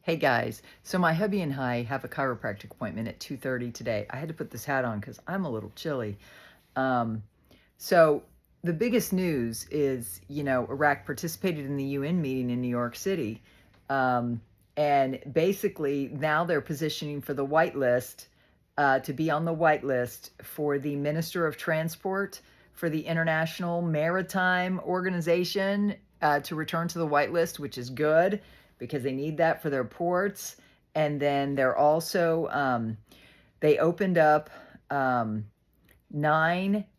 Hey guys, so my hubby and I have a chiropractic appointment at 2:30 today. I had to put this hat on because I'm a little chilly. Um, so the biggest news is, Iraq participated in the UN meeting in New York City. Um, and basically now they're positioning for the white list, to be on the white list for the Minister of Transport for the International Maritime Organization, to return to the white list, which is good because they need that for their ports. And then they're also, they opened up 9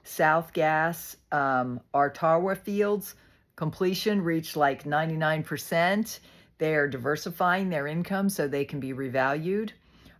South Gas Artawa fields. Completion reached like 99%. They are diversifying their income so they can be revalued.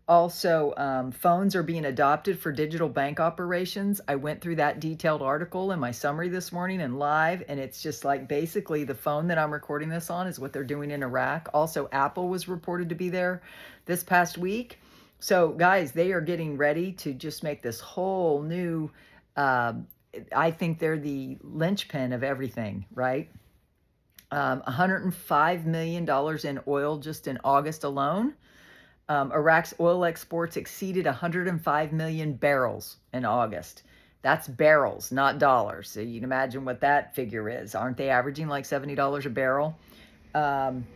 Also, phones are being adopted for digital bank operations. I went through that detailed article in my summary this morning and live, and it's just like basically the phone that I'm recording this on is what they're doing in Iraq. Also, Apple was reported to be there this past week. So, guys, they are getting ready to just make this whole new, I think they're the linchpin of everything, right? $105 million in oil just in August alone. Iraq's oil exports exceeded 105 million barrels in August. That's barrels, not dollars. So you can imagine what that figure is. Aren't they averaging like $70 a barrel? And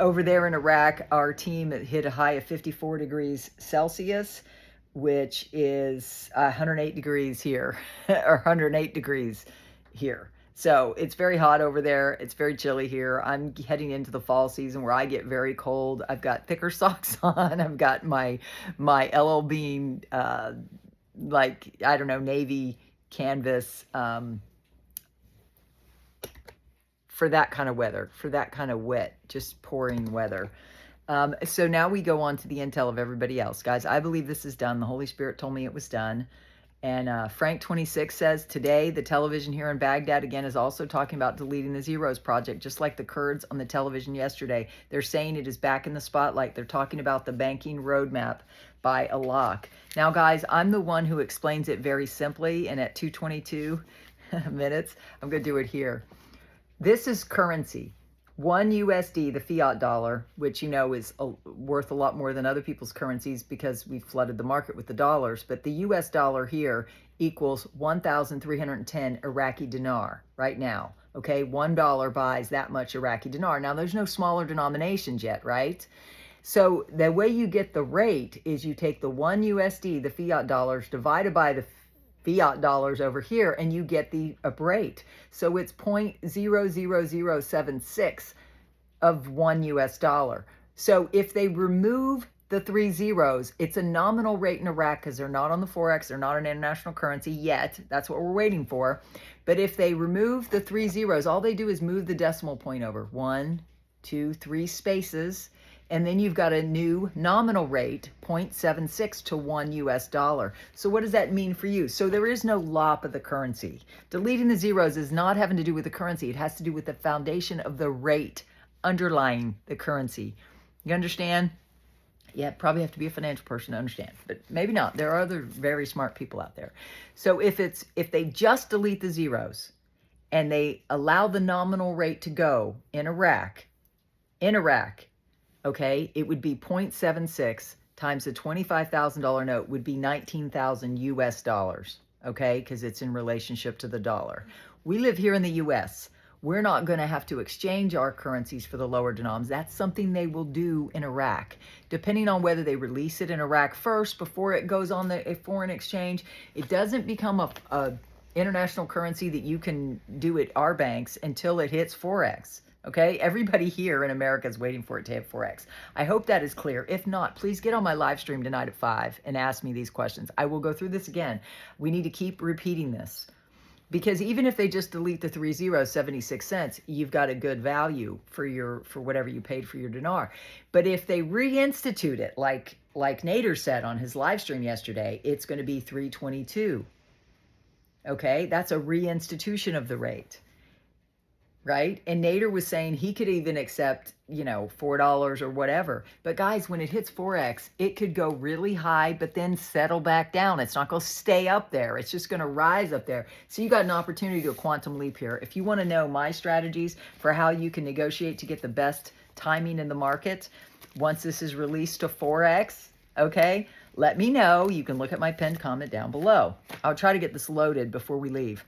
over there in Iraq, our team hit a high of 54 degrees Celsius, which is 108 degrees here, or 108 degrees here. So it's very hot over there. It's very chilly here. I'm heading into the fall season where I get very cold. I've got thicker socks on. I've got my LL Bean, like, I don't know, navy canvas, for that kind of weather, for that kind of wet, just pouring weather. So now we go on to the intel of everybody else. Guys, I believe this is done. The Holy Spirit told me it was done. And Frank 26 says, today the television here in Baghdad again is also talking about deleting the Zeros project, just like the Kurds on the television yesterday. They're saying it is back in the spotlight. They're talking about the banking roadmap by Alak. Now, guys, I'm the one who explains it very simply, and at 2:22 minutes, I'm going to do it here. This is currency. 1 USD, the fiat dollar, which is worth a lot more than other people's currencies because we flooded the market with the dollars. But the US dollar here equals 1,310 Iraqi dinar right now. Okay, $1 buys that much Iraqi dinar. Now, there's no smaller denominations yet, right? So the way you get the rate is you take the 1 USD, the fiat dollars, divided by the fiat dollars over here, and you get the rate. So it's 0.00076 of 1 US dollar. So if they remove the 3 zeros, it's a nominal rate in Iraq because they're not on the Forex, they're not an international currency yet. That's what we're waiting for. But if they remove the 3 zeros, all they do is move the decimal point over 1, 2, 3 spaces. And then you've got a new nominal rate, 0.76 to 1 US dollar. So what does that mean for you? So there is no lop of the currency. Deleting the zeros is not having to do with the currency. It has to do with the foundation of the rate underlying the currency. You understand? Yeah, probably have to be a financial person to understand, but maybe not. There are other very smart people out there. So if they just delete the zeros and they allow the nominal rate to go in Iraq, okay, it would be 0.76 times the $25,000 note would be 19,000 US dollars, okay, because it's in relationship to the dollar. We live here in the US. We're not going to have to exchange our currencies for the lower denoms. That's something they will do in Iraq. Depending on whether they release it in Iraq first before it goes on the foreign exchange, it doesn't become a international currency that you can do at our banks until it hits Forex. Okay, everybody here in America is waiting for it to hit Forex. I hope that is clear. If not, please get on my live stream tonight at 5 and ask me these questions. I will go through this again. We need to keep repeating this because even if they just delete the 3 zeros, 76 cents, you've got a good value for whatever you paid for your dinar. But if they reinstitute it, like Nader said on his live stream yesterday, it's going to be 322. Okay, that's a reinstitution of the rate. right? And Nader was saying he could even accept, $4 or whatever. But guys, when it hits 4x, it could go really high, but then settle back down. It's not going to stay up there. It's just going to rise up there. So you got an opportunity to a quantum leap here. If you want to know my strategies for how you can negotiate to get the best timing in the market, once this is released to 4x, okay, let me know. You can look at my pinned comment down below. I'll try to get this loaded before we leave.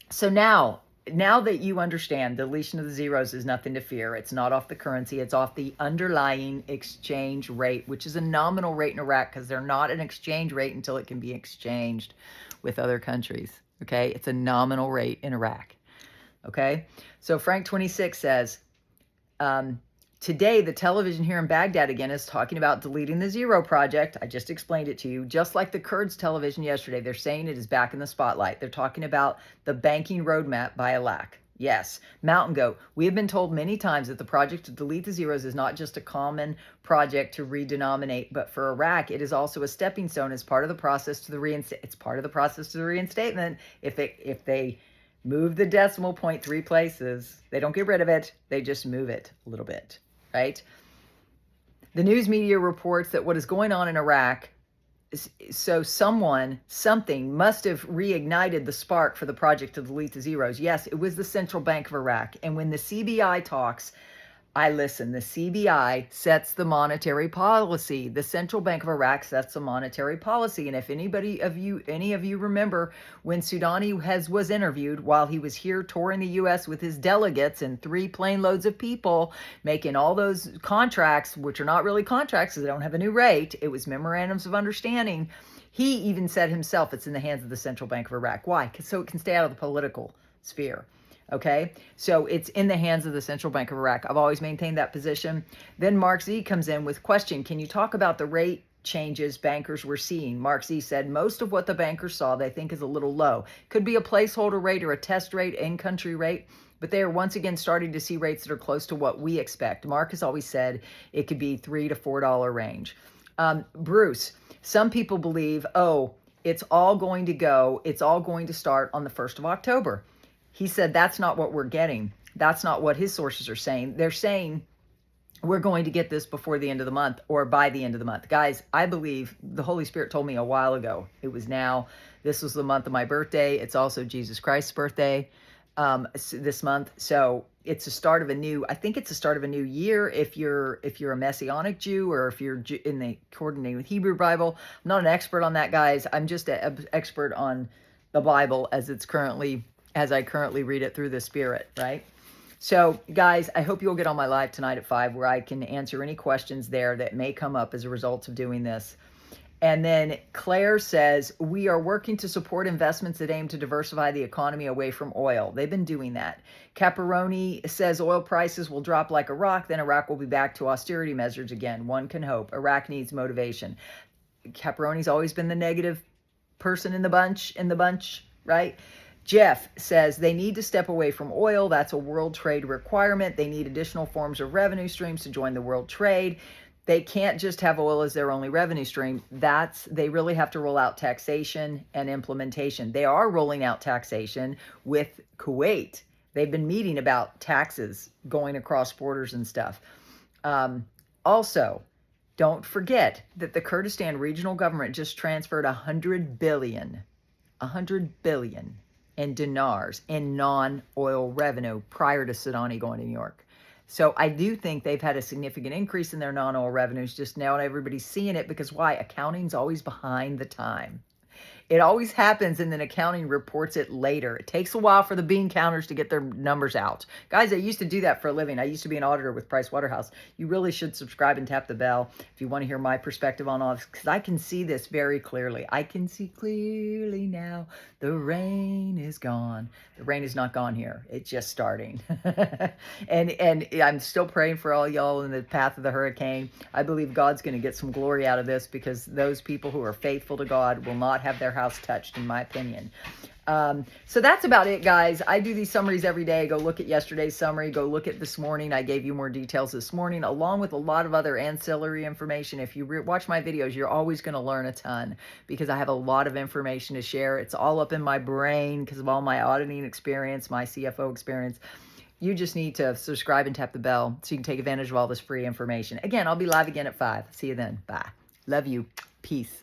So now that you understand deletion of the zeros is nothing to fear, it's not off the currency, it's off the underlying exchange rate, which is a nominal rate in Iraq because they're not an exchange rate until it can be exchanged with other countries. Okay, it's a nominal rate in Iraq. Okay, so Frank 26 says, today, the television here in Baghdad again is talking about deleting the Zero Project. I just explained it to you. Just like the Kurds television yesterday, they're saying it is back in the spotlight. They're talking about the banking roadmap by Iraq. Yes, Mountain Goat. We have been told many times that the project to delete the zeros is not just a common project to redenominate, but for Iraq, it is also a stepping stone as part of the process to the reinstatement. It's part of the process to the reinstatement. If they move the decimal point 3 places, they don't get rid of it. They just move it a little bit. Right? The news media reports that what is going on in Iraq, so something must have reignited the spark for the project to delete the zeros. Yes, it was the Central Bank of Iraq. And when the CBI talks, I listen. The CBI sets the monetary policy. The Central Bank of Iraq sets the monetary policy. And if any of you remember when Soudani was interviewed while he was here touring the U.S. with his delegates and 3 plane loads of people, making all those contracts, which are not really contracts because they don't have a new rate. It was memorandums of understanding. He even said himself, it's in the hands of the Central Bank of Iraq. Why? So it can stay out of the political sphere. Okay, so it's in the hands of the Central Bank of Iraq. I've always maintained that position. Then Mark Z comes in with question, can you talk about the rate changes bankers were seeing? Mark Z said most of what the bankers saw they think is a little low. Could be a placeholder rate or a test rate, in-country rate, but they are once again starting to see rates that are close to what we expect. Mark has always said it could be $3 to $4 range. Bruce, some people believe, it's all going to start on the 1st of October. He said that's not what we're getting. That's not what his sources are saying. They're saying we're going to get this before the end of the month or by the end of the month. Guys, I believe the Holy Spirit told me a while ago. It was now. This was the month of my birthday. It's also Jesus Christ's birthday this month. So it's a start of a new, I think it's the start of a new year if you're a Messianic Jew or if you're in the coordinating with Hebrew Bible. I'm not an expert on that, guys. I'm just an expert on the Bible as I currently read it through the Spirit, right? So, guys, I hope you'll get on my live tonight at 5 where I can answer any questions there that may come up as a result of doing this. And then Claire says, we are working to support investments that aim to diversify the economy away from oil. They've been doing that. Caparoni says oil prices will drop like Iraq, then Iraq will be back to austerity measures again. One can hope. Iraq needs motivation. Caparoni's always been the negative person in the bunch, right? Jeff says they need to step away from oil. That's a world trade requirement. They need additional forms of revenue streams to join the world trade. They can't just have oil as their only revenue stream. They really have to roll out taxation and implementation. They are rolling out taxation with Kuwait. They've been meeting about taxes going across borders and stuff. Also, don't forget that the Kurdistan regional government just transferred $100 billion in dinars in non-oil revenue prior to Soudani going to New York. So I do think they've had a significant increase in their non-oil revenues. Just now everybody's seeing it because why? Accounting's always behind the time. It always happens and then accounting reports it later. It takes a while for the bean counters to get their numbers out. Guys, I used to do that for a living. I used to be an auditor with Pricewaterhouse. You really should subscribe and tap the bell if you want to hear my perspective on all this, because I can see this very clearly. I can see clearly now. The rain is gone. The rain is not gone here. It's just starting. and I'm still praying for all y'all in the path of the hurricane. I believe God's going to get some glory out of this because those people who are faithful to God will not have their house touched, in my opinion. So that's about it, guys. I do these summaries every day. Go look at yesterday's summary. Go look at this morning. I gave you more details this morning, along with a lot of other ancillary information. If you watch my videos, you're always going to learn a ton because I have a lot of information to share. It's all up in my brain because of all my auditing experience, my CFO experience. You just need to subscribe and tap the bell so you can take advantage of all this free information. Again, I'll be live again at 5. See you then. Bye. Love you. Peace.